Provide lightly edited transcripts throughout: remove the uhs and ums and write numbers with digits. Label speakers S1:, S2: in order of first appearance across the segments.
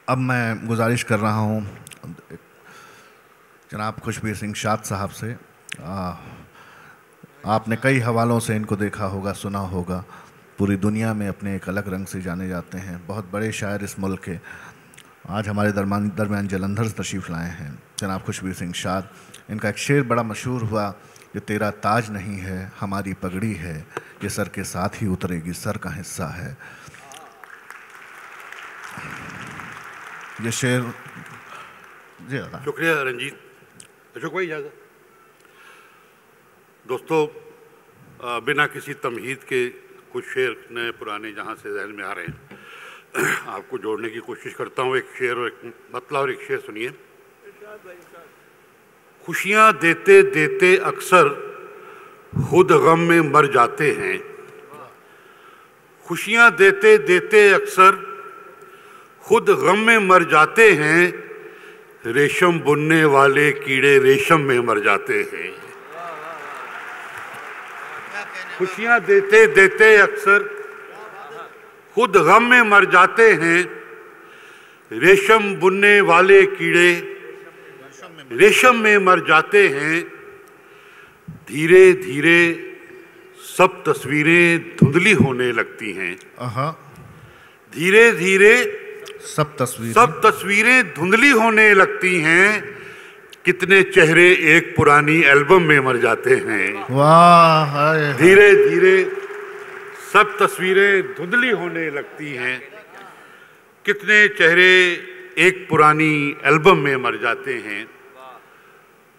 S1: अब मैं गुजारिश कर रहा हूँ जनाब खुशबीर सिंह शाद साहब से। आपने कई हवालों से इनको देखा होगा, सुना होगा। पूरी दुनिया में अपने एक अलग रंग से जाने जाते हैं। बहुत बड़े शायर इस मुल्क के आज हमारे दरमियान जलंधर से तशरीफ़ लाए हैं जनाब खुशबीर सिंह शाद। इनका एक शेर बड़ा मशहूर हुआ, ये तेरा ताज नहीं है हमारी पगड़ी है, ये सर के साथ ही उतरेगी सर का हिस्सा है। ये शेर जी
S2: शुक्रिया रंजीत। अशोक भाई इजाज़त। दोस्तों, बिना किसी तमहीद के कुछ शेर नए पुराने जहाँ से जहन में आ रहे हैं आपको जोड़ने की कोशिश करता हूँ। एक शेर और एक मतला और एक शेर सुनिए। खुशियाँ देते देते अक्सर खुद गम में मर जाते हैं। खुशियाँ देते देते अक्सर खुद गम में मर जाते हैं। रेशम बुनने वाले कीड़े रेशम में मर जाते हैं। खुशियाँ देते देते अक्सर खुद गम में मर जाते हैं। रेशम बुनने वाले कीड़े रेशम में मर जाते हैं। धीरे धीरे सब तस्वीरें धुंधली होने लगती हैं। धीरे धीरे सब तस्वीरें धुंधली होने लगती हैं। कितने चेहरे एक पुरानी एल्बम में मर जाते हैं।
S1: वाह।
S2: धीरे धीरे सब तस्वीरें धुंधली होने लगती हैं। कितने चेहरे एक पुरानी एल्बम में मर जाते हैं।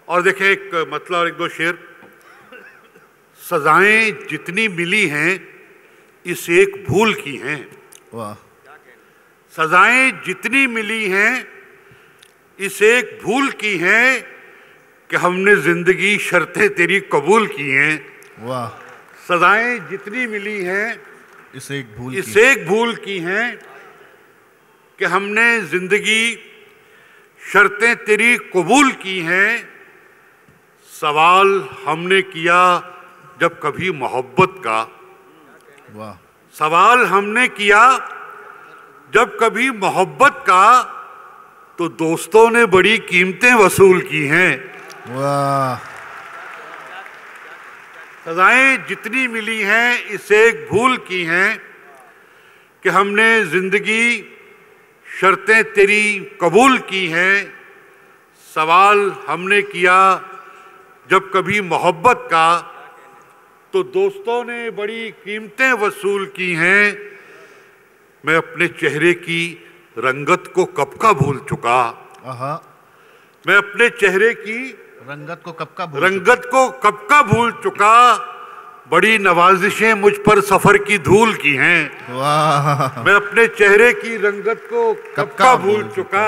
S2: और देखें एक मतलब और एक दो शेर। सजाएं जितनी मिली हैं इस एक भूल की हैं।
S1: वाह।
S2: सजाएं जितनी मिली हैं इस एक भूल की हैं कि हमने जिंदगी शर्तें तेरी कबूल की हैं।
S1: वाह।
S2: सजाएं जितनी मिली हैं
S1: इस एक
S2: भूल की हैं कि हमने जिंदगी शर्तें तेरी कबूल की हैं। सवाल हमने किया जब कभी मोहब्बत का।
S1: वाह।
S2: सवाल हमने किया जब कभी मोहब्बत का तो दोस्तों ने बड़ी कीमतें वसूल की हैं।
S1: वाह।
S2: सजाएं जितनी मिली हैं इस एक भूल की हैं कि हमने जिंदगी शर्तें तेरी कबूल की हैं। सवाल हमने किया जब कभी मोहब्बत का तो दोस्तों ने बड़ी कीमतें वसूल की हैं। मैं अपने चेहरे की रंगत को कब का भूल चुका। मैं अपने चेहरे की
S1: रंगत को
S2: कब का भूल चुका। बड़ी नवाजिशें मुझ पर सफर की धूल की हैं।
S1: वाह।
S2: मैं अपने चेहरे की रंगत को कब का भूल चुका।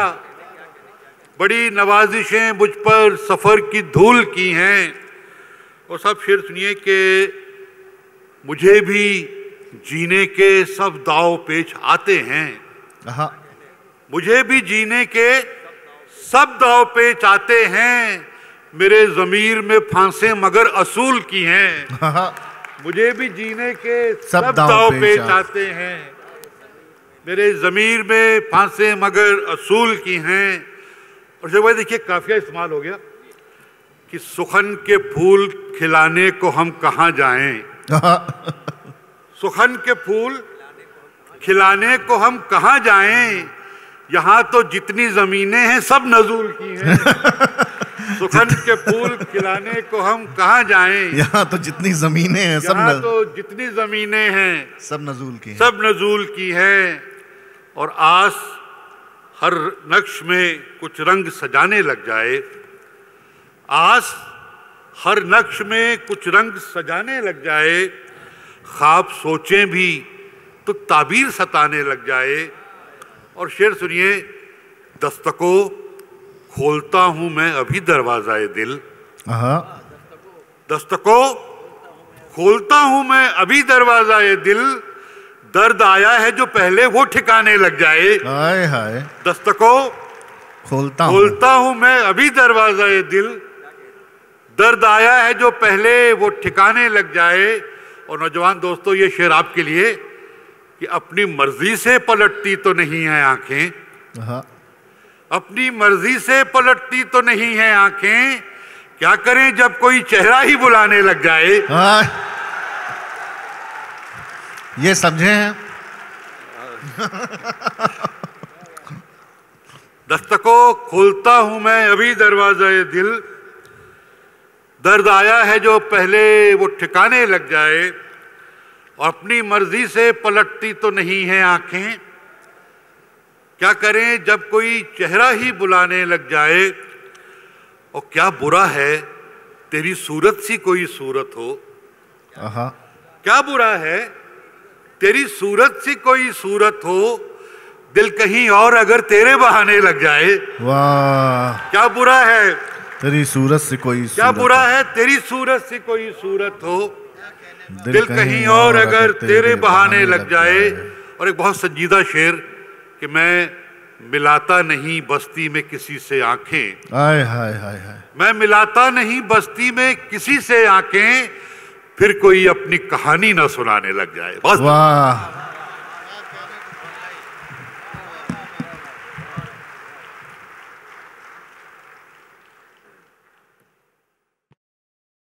S2: बड़ी नवाजिशें मुझ पर सफर की धूल की हैं। और सब शेर सुनिए कि मुझे भी जीने के सब दाव पेच आते हैं। मुझे भी जीने के सब दाव पेच आते हैं। मेरे ज़मीर में फांसे मगर असूल की हैं। मुझे भी जीने के सब दाव पेच आते हैं। मेरे ज़मीर में फांसे मगर असूल की हैं। और जब भाई देखिए काफिया इस्तेमाल हो गया कि सुखन के फूल खिलाने को हम कहाँ जाएं। सुखन के फूल खिलाने को हम कहाँ जाएं। यहाँ तो जितनी जमीनें हैं सब नजूल की हैं। सुखन के फूल खिलाने को हम कहाँ जाएं।
S1: यहाँ तो जितनी जमीनें हैं
S2: जितनी जमीनें हैं
S1: सब नजूल की
S2: हैं। और आस हर नक्श में कुछ रंग सजाने लग जाए। आस हर नक्श में कुछ रंग सजाने लग जाए। ख्वाब सोचें भी तो ताबीर सताने लग जाए। और शेर सुनिए। दस्तकों खोलता हूं मैं अभी दरवाज़ाए दिल। दस्तकों खोलता हूं मैं अभी दरवाज़ाए दिल। दर्द आया है जो पहले वो ठिकाने लग जाए।
S1: हाय हाय।
S2: दस्तकों खोलता हूं मैं अभी दरवाज़ाए दिल। दर्द आया है जो पहले वो ठिकाने लग जाए। और नौजवान दोस्तों, ये शेर आपके लिए कि अपनी मर्जी से पलटती तो नहीं है आंखें।
S1: हाँ।
S2: अपनी मर्जी से पलटती तो नहीं है आंखें, क्या करें जब कोई चेहरा ही बुलाने लग जाए।
S1: हाँ। ये समझे हैं।
S2: दस्तकों खोलता हूं मैं अभी दरवाजा ये दिल, दर्द आया है जो पहले वो ठिकाने लग जाए। और अपनी मर्जी से पलटती तो नहीं है आंखें, क्या करें जब कोई चेहरा ही बुलाने लग जाए। और क्या बुरा है तेरी सूरत सी कोई सूरत हो, क्या बुरा है तेरी सूरत सी कोई सूरत हो, दिल कहीं और अगर तेरे बहाने लग जाए।
S1: वाह।
S2: क्या बुरा है
S1: तेरी सूरत से कोई
S2: क्या बुरा है तेरी सूरत से कोई सूरत हो, दिल कहीं और अगर तेरे बहाने लग जाए। और एक बहुत संजीदा शेर कि मैं मिलाता नहीं बस्ती में किसी से आंखें,
S1: हाय हाय हाय हाय,
S2: मैं मिलाता नहीं बस्ती में किसी से आंखें, फिर कोई अपनी कहानी ना सुनाने लग जाए। बस।
S1: वाह।